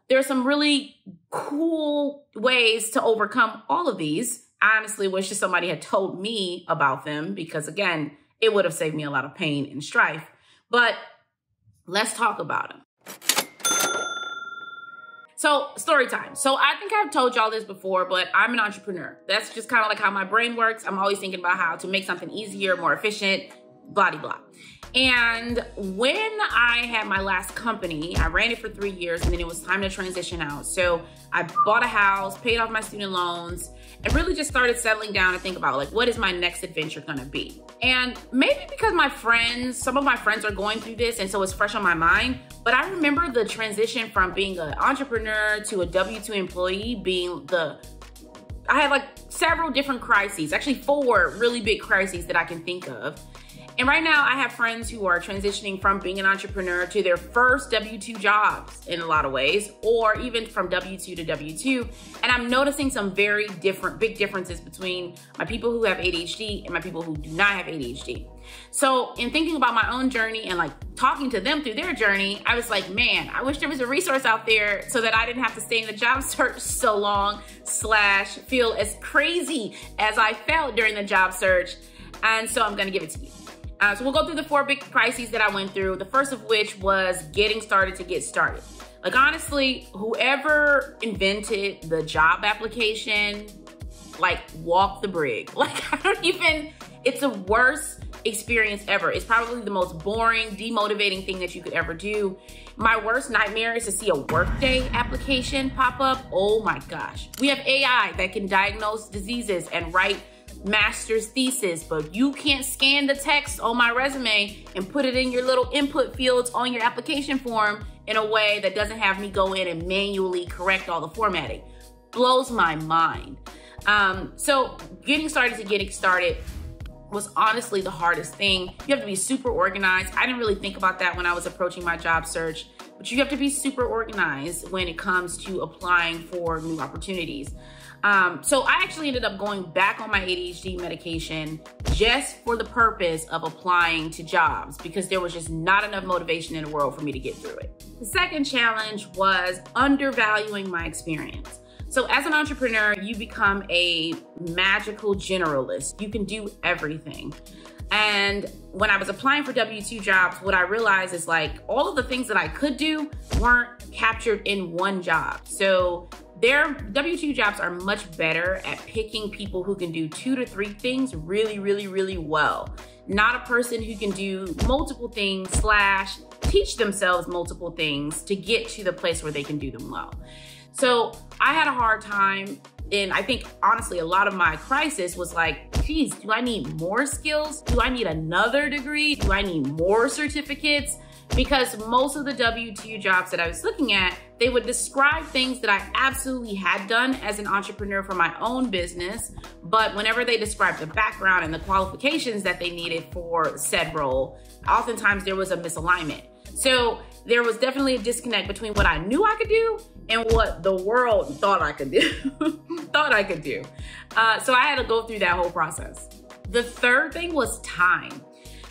There are some really cool ways to overcome all of these. I honestly wish that somebody had told me about them because, again, it would have saved me a lot of pain and strife. But let's talk about them. So, story time. So I think I've told y'all this before, but I'm an entrepreneur. That's just kind of like how my brain works. I'm always thinking about how to make something easier, more efficient, blah, blah, blah. And when I had my last company, I ran it for 3 years and then it was time to transition out. So I bought a house, paid off my student loans, and really just started settling down and think about like, what is my next adventure gonna be? And maybe because some of my friends are going through this and so it's fresh on my mind, but I remember the transition from being an entrepreneur to a W-2 employee I had like several different crises, actually 4 really big crises that I can think of. And right now I have friends who are transitioning from being an entrepreneur to their first W-2 jobs in a lot of ways, or even from W-2 to W-2. And I'm noticing some very big differences between my people who have ADHD and my people who do not have ADHD. So in thinking about my own journey and like talking to them through their journey, I was like, man, I wish there was a resource out there so that I didn't have to stay in the job search so long / feel as crazy as I felt during the job search. And so I'm gonna give it to you. So we'll go through the 4 big crises that I went through. The first of which was getting started to get started. Like honestly, whoever invented the job application, like walk the brig. Like it's the worst experience ever. It's probably the most boring, demotivating thing that you could ever do. My worst nightmare is to see a Workday application pop up. Oh my gosh. We have AI that can diagnose diseases and write master's thesis, but you can't scan the text on my resume and put it in your little input fields on your application form in a way that doesn't have me go in and manually correct all the formatting. Blows my mind. So getting started was honestly the hardest thing. You have to be super organized. I didn't really think about that when I was approaching my job search, but you have to be super organized when it comes to applying for new opportunities. So I actually ended up going back on my ADHD medication just for the purpose of applying to jobs because there was just not enough motivation in the world for me to get through it. The second challenge was undervaluing my experience. So as an entrepreneur, you become a magical generalist. You can do everything. And when I was applying for W-2 jobs, what I realized is like all of the things that I could do weren't captured in one job. So their W-2 jobs are much better at picking people who can do 2 to 3 things really, really, really well. Not a person who can do multiple things / teach themselves multiple things to get to the place where they can do them well. So I had a hard time, and I think honestly a lot of my crisis was like, geez, do I need more skills? Do I need another degree? Do I need more certificates? Because most of the W-2 jobs that I was looking at, they would describe things that I absolutely had done as an entrepreneur for my own business. But whenever they described the background and the qualifications that they needed for said role, oftentimes there was a misalignment. So there was definitely a disconnect between what I knew I could do and what the world thought I could do. So I had to go through that whole process. The third thing was time.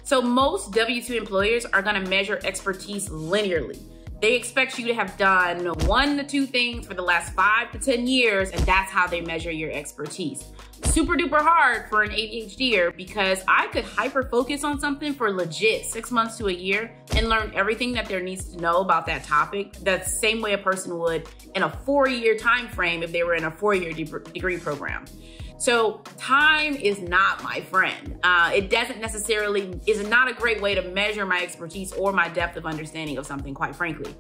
So most W-2 employers are gonna measure expertise linearly. They expect you to have done 1 to 2 things for the last 5 to 10 years, and that's how they measure your expertise. Super duper hard for an ADHDer because I could hyper focus on something for legit 6 months to a year and learn everything that there needs to know about that topic the same way a person would in a 4-year time frame if they were in a 4-year degree program. So time is not my friend. It is not a great way to measure my expertise or my depth of understanding of something, quite frankly.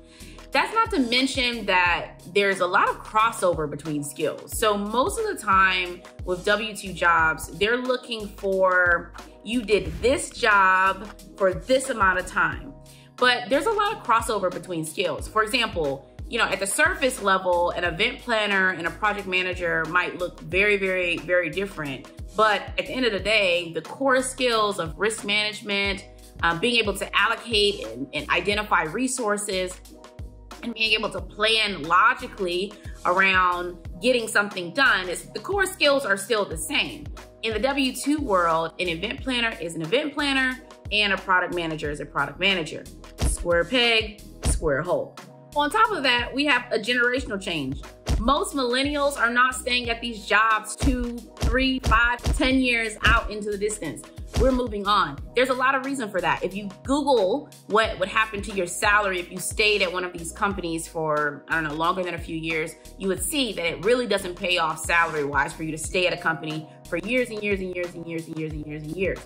That's not to mention that there's a lot of crossover between skills. So most of the time with W-2 jobs, they're looking for, you did this job for this amount of time. But there's a lot of crossover between skills. For example, at the surface level, an event planner and a project manager might look very, very, very different. But at the end of the day, the core skills of risk management, being able to allocate and identify resources, and being able to plan logically around getting something done, the core skills are still the same. In the W-2 world, an event planner is an event planner and a product manager is a product manager. Square peg, square hole. On top of that, we have a generational change. Most millennials are not staying at these jobs 2, 3, 5, 10 years out into the distance. We're moving on. There's a lot of reason for that. If you Google what would happen to your salary if you stayed at one of these companies for, I don't know, longer than a few years, you would see that it really doesn't pay off salary-wise for you to stay at a company for years and years and years and years and years and years and years.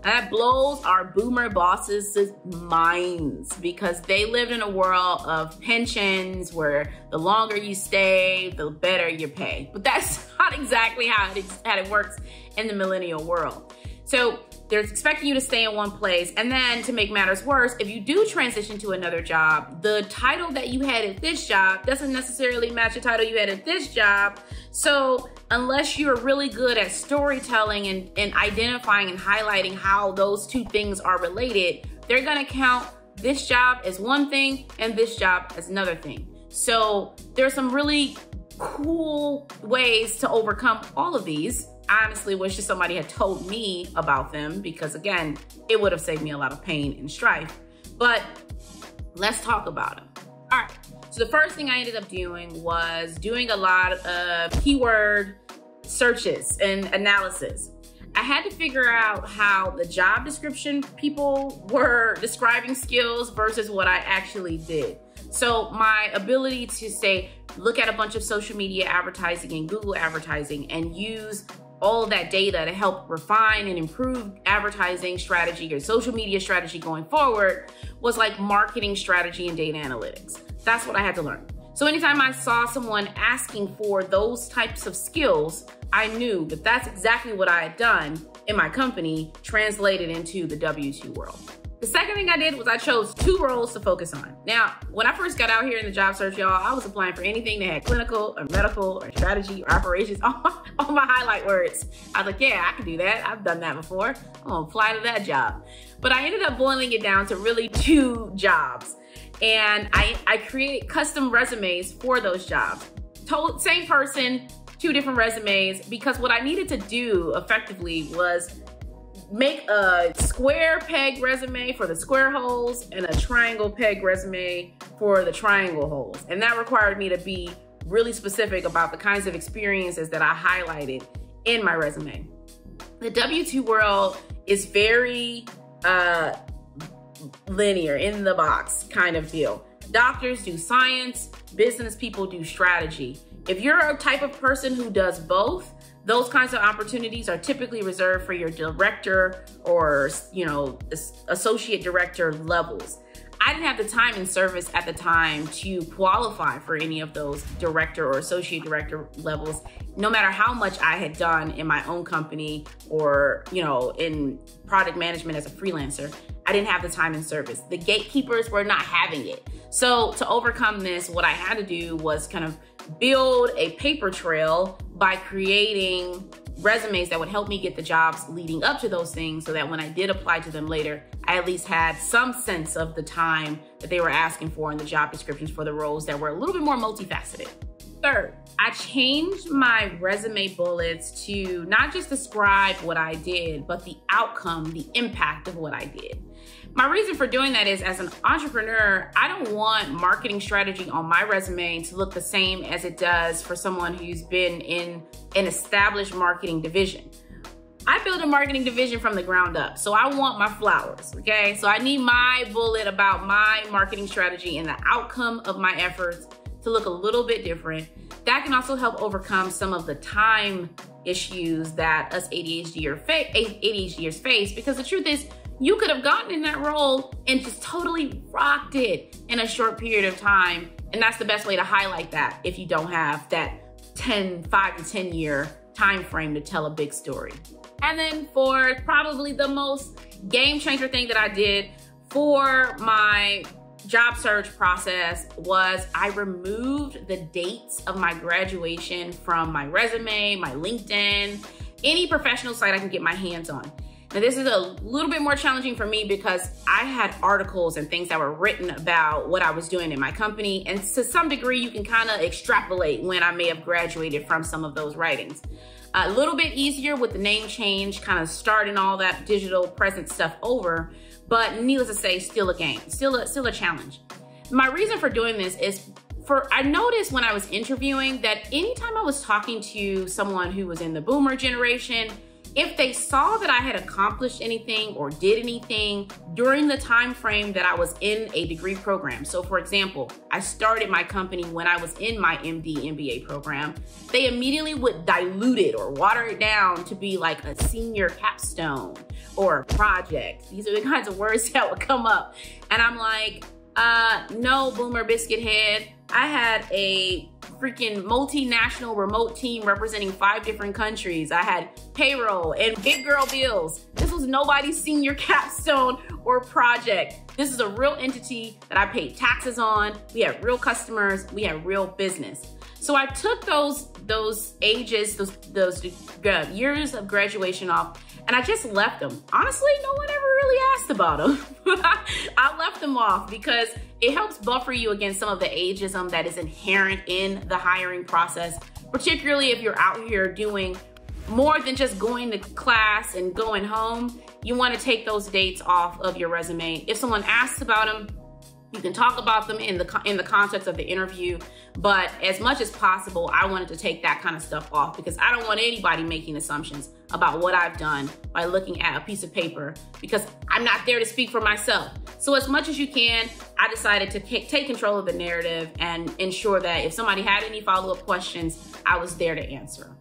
And that blows our boomer bosses' minds because they lived in a world of pensions where the longer you stay, the better your pay. But that's not exactly how it works in the millennial world. So they're expecting you to stay in one place. And then to make matters worse, if you do transition to another job, the title that you had at this job doesn't necessarily match the title you had at this job. So unless you're really good at storytelling and identifying and highlighting how those two things are related, they're gonna count this job as one thing and this job as another thing. So there's some really cool ways to overcome all of these. I honestly wish that somebody had told me about them because again, it would have saved me a lot of pain and strife. But let's talk about them. All right, so the first thing I ended up doing was doing a lot of keyword searches and analysis. I had to figure out how the job description people were describing skills versus what I actually did. So my ability to say, look at a bunch of social media advertising and Google advertising and use all of that data to help refine and improve advertising strategy or social media strategy going forward was like marketing strategy and data analytics. That's what I had to learn. So anytime I saw someone asking for those types of skills, I knew that that's exactly what I had done in my company, translated into the W-2 world. The second thing I did was I chose 2 roles to focus on. Now, when I first got out here in the job search, y'all, I was applying for anything that had clinical or medical or strategy or operations, all my highlight words. I was like, yeah, I can do that. I've done that before. I'm gonna apply to that job. But I ended up boiling it down to really 2 jobs. And I created custom resumes for those jobs. Same person, 2 different resumes, because what I needed to do effectively was make a square peg resume for the square holes and a triangle peg resume for the triangle holes. And that required me to be really specific about the kinds of experiences that I highlighted in my resume. The W-2 world is very linear, in the box kind of deal. Doctors do science, business people do strategy. If you're a type of person who does both, those kinds of opportunities are typically reserved for your director or, associate director levels. I didn't have the time and service at the time to qualify for any of those director or associate director levels, no matter how much I had done in my own company or, in product management as a freelancer. I didn't have the time and service. The gatekeepers were not having it. So to overcome this, what I had to do was kind of build a paper trail by creating resumes that would help me get the jobs leading up to those things so that when I did apply to them later, I at least had some sense of the time that they were asking for in the job descriptions for the roles that were a little bit more multifaceted. Third, I changed my resume bullets to not just describe what I did, but the outcome, the impact of what I did. My reason for doing that is, as an entrepreneur, I don't want marketing strategy on my resume to look the same as it does for someone who's been in an established marketing division. I built a marketing division from the ground up, so I want my flowers, okay? So I need my bullet about my marketing strategy and the outcome of my efforts to look a little bit different. That can also help overcome some of the time issues that us ADHDers face, because the truth is, you could have gotten in that role and just totally rocked it in a short period of time. And that's the best way to highlight that if you don't have that 5 to 10 year time frame to tell a big story. And then for probably the most game changer thing that I did for my job search process was I removed the dates of my graduation from my resume, my LinkedIn, any professional site I can get my hands on. Now, this is a little bit more challenging for me because I had articles and things that were written about what I was doing in my company. And to some degree, you can kind of extrapolate when I may have graduated from some of those writings. A little bit easier with the name change, kind of starting all that digital present stuff over, but needless to say, still a game, still a challenge. My reason for doing this is I noticed when I was interviewing that anytime I was talking to someone who was in the boomer generation, if they saw that I had accomplished anything or did anything during the time frame that I was in a degree program. So for example, I started my company when I was in my MD MBA program, they immediately would dilute it or water it down to be like a senior capstone or a project. These are the kinds of words that would come up. And I'm like, no, boomer biscuit head. I had a freaking multinational remote team representing 5 different countries. I had payroll and big girl bills. This was nobody's senior capstone or project. This is a real entity that I paid taxes on. We had real customers. We had real business. So I took those ages, those years of graduation off, and I just left them. Honestly, no one ever really asked about them. I left them off because it helps buffer you against some of the ageism that is inherent in the hiring process, particularly if you're out here doing more than just going to class and going home. You want to take those dates off of your resume. If someone asks about them, you can talk about them in the context of the interview, but as much as possible, I wanted to take that kind of stuff off because I don't want anybody making assumptions about what I've done by looking at a piece of paper because I'm not there to speak for myself. So as much as you can, I decided to take control of the narrative and ensure that if somebody had any follow-up questions, I was there to answer.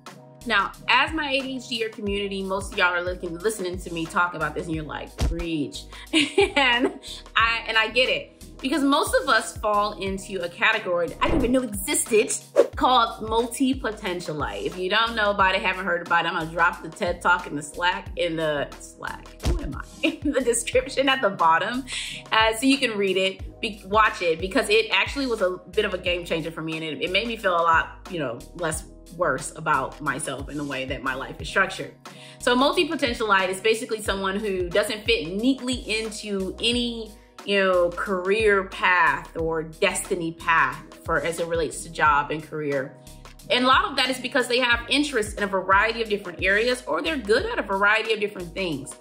Now, as my ADHDer community, most of y'all are listening to me talk about this and you're like, preach. and I get it. Because most of us fall into a category that I didn't even know existed called multi-potentialite. If you don't know about it, haven't heard about it, I'm gonna drop the TED Talk in the in the description at the bottom so you can read it, watch it, because it actually was a bit of a game changer for me and it made me feel a lot, less worse about myself and the way that my life is structured. So multi-potentialite is basically someone who doesn't fit neatly into any career path or destiny path as it relates to job and career. And a lot of that is because they have interests in a variety of different areas or they're good at a variety of different things.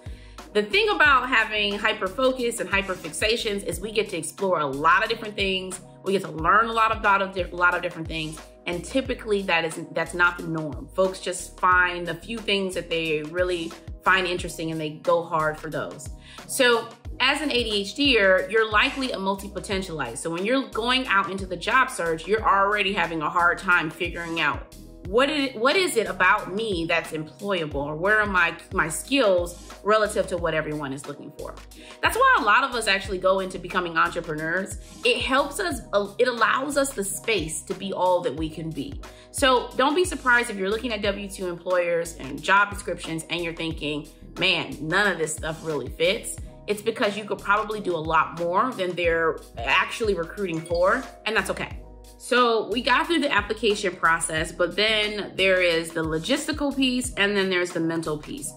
The thing about having hyper-focus and hyper-fixations is we get to explore a lot of different things. We get to learn a lot about a lot of different things. And typically that's not the norm. Folks just find a few things that they really find interesting and they go hard for those. So as an ADHDer, you're likely a multi-potentialite. So when you're going out into the job search, you're already having a hard time figuring out what is it about me that's employable, or where are my skills relative to what everyone is looking for. That's why a lot of us actually go into becoming entrepreneurs. It helps us, it allows us the space to be all that we can be. So don't be surprised if you're looking at W-2 employers and job descriptions and you're thinking, man, none of this stuff really fits. It's because you could probably do a lot more than they're actually recruiting for, and that's okay. So we got through the application process, but then there is the logistical piece and then there's the mental piece.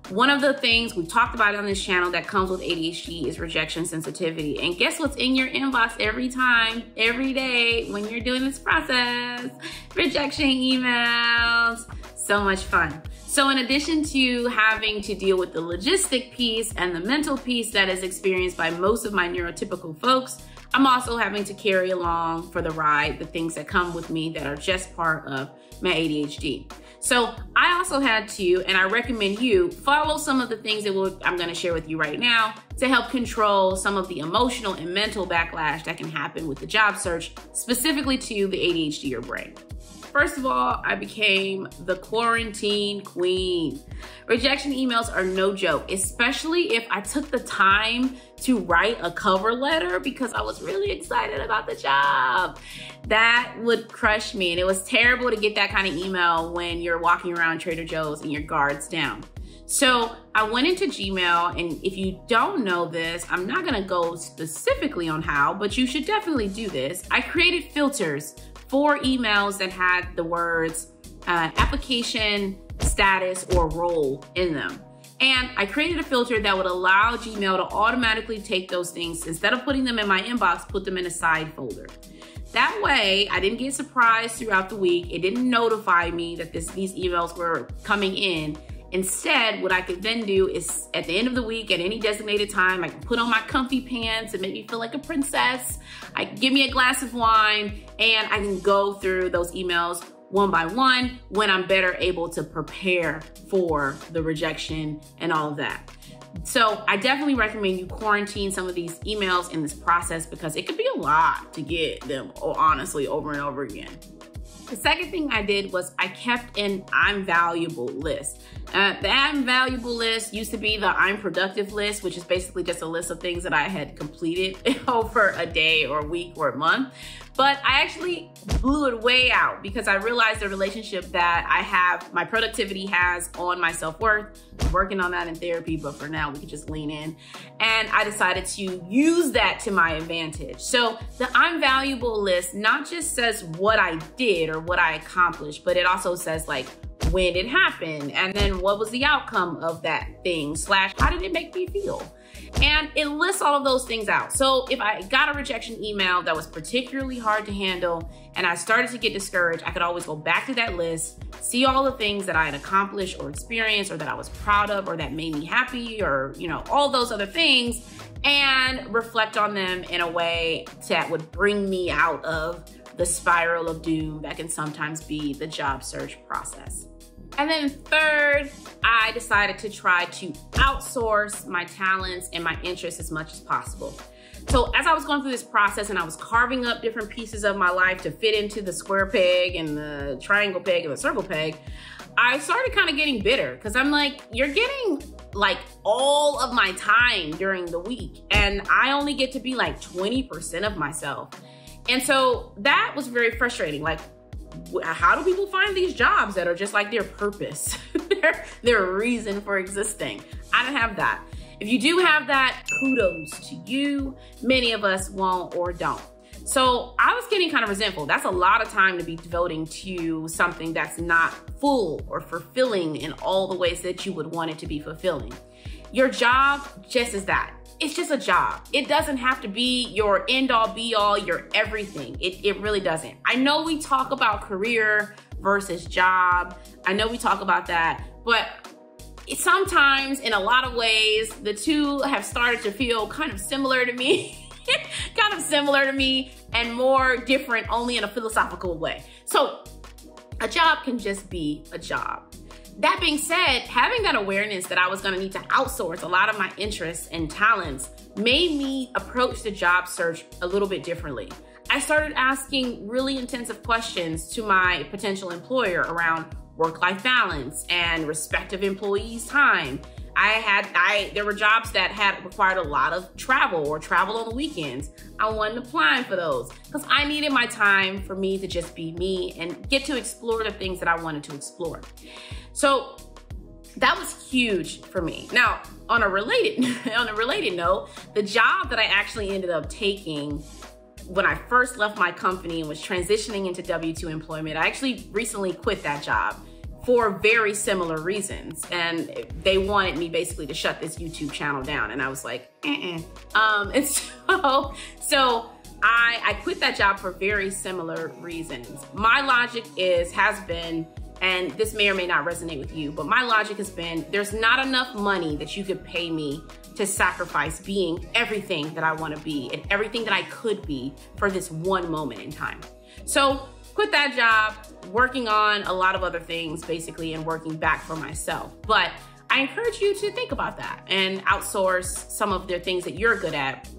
One of the things we've talked about on this channel that comes with ADHD is rejection sensitivity. And guess what's in your inbox every time, every day when you're doing this process? Rejection emails. So much fun. So in addition to having to deal with the logistic piece and the mental piece that is experienced by most of my neurotypical folks, I'm also having to carry along for the ride the things that come with me that are just part of my ADHD. So I also had to, and I recommend you, follow some of the things that I'm gonna share with you right now to help control some of the emotional and mental backlash that can happen with the job search, specifically to the ADHD brain. First of all, I became the quarantine queen. Rejection emails are no joke, especially if I took the time to write a cover letter because I was really excited about the job. That would crush me. And it was terrible to get that kind of email when you're walking around Trader Joe's and your guard's down. So I went into Gmail, and if you don't know this, I'm not gonna go specifically on how, but you should definitely do this. I created filters for emails that had the words application, status, or role in them. And I created a filter that would allow Gmail to automatically take those things, instead of putting them in my inbox, put them in a side folder. That way, I didn't get surprised throughout the week. It didn't notify me that these emails were coming in. Instead, what I could then do is at the end of the week, at any designated time, I can put on my comfy pants and make me feel like a princess. I can give me a glass of wine and I can go through those emails one by one when I'm better able to prepare for the rejection and all of that. So I definitely recommend you quarantine some of these emails in this process because it could be a lot to get them, honestly, over and over again. The second thing I did was I kept an I'm valuable list. The I'm valuable list used to be the I'm productive list, which is basically just a list of things that I had completed over a day or a week or a month. But I actually blew it way out because I realized the relationship that I have, my productivity has on my self-worth. I'm working on that in therapy, but for now we can just lean in. And I decided to use that to my advantage. So the I'm valuable list not just says what I did or what I accomplished, but it also says like when it happened and then what was the outcome of that thing / how did it make me feel? And it lists all of those things out. So if I got a rejection email that was particularly hard to handle and I started to get discouraged, I could always go back to that list, see all the things that I had accomplished or experienced or that I was proud of or that made me happy or, you know, all those other things and reflect on them in a way that would bring me out of the spiral of doom that can sometimes be the job search process. And then third, I decided to try to outsource my talents and my interests as much as possible. So as I was going through this process and I was carving up different pieces of my life to fit into the square peg and the triangle peg and the circle peg, I started kind of getting bitter because I'm like, you're getting like all of my time during the week and I only get to be like 20% of myself. And so that was very frustrating. Like, how do people find these jobs that are just like their purpose, their reason for existing? I don't have that. If you do have that, kudos to you. Many of us won't or don't. So I was getting kind of resentful. That's a lot of time to be devoting to something that's not full or fulfilling in all the ways that you would want it to be fulfilling. Your job just is that. It's just a job. It doesn't have to be your end all be all, your everything. It really doesn't. I know we talk about career versus job. I know we talk about that, but sometimes in a lot of ways, the two have started to feel kind of similar to me. And more different only in a philosophical way. So a job can just be a job. That being said, having that awareness that I was gonna need to outsource a lot of my interests and talents made me approach the job search a little bit differently. I started asking really intensive questions to my potential employer around work-life balance and respect of employees' time. There were jobs that had required a lot of travel or travel on the weekends. I wasn't applying for those because I needed my time for me to just be me and get to explore the things that I wanted to explore. So that was huge for me. Now, on a related note, the job that I actually ended up taking when I first left my company and was transitioning into W-2 employment, I actually recently quit that job for very similar reasons. And they wanted me basically to shut this YouTube channel down. And I was like, And so I quit that job for very similar reasons. My logic has been, and this may or may not resonate with you, but my logic has been, there's not enough money that you could pay me to sacrifice being everything that I want to be and everything that I could be for this one moment in time. So quit that job, working on a lot of other things basically and working back for myself. But I encourage you to think about that and outsource some of the things that you're good at.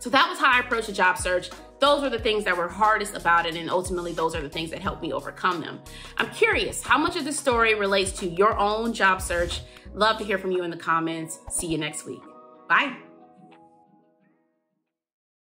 So that was how I approached the job search. Those were the things that were hardest about it, and ultimately those are the things that helped me overcome them. I'm curious how much of this story relates to your own job search. Love to hear from you in the comments. See you next week. Bye.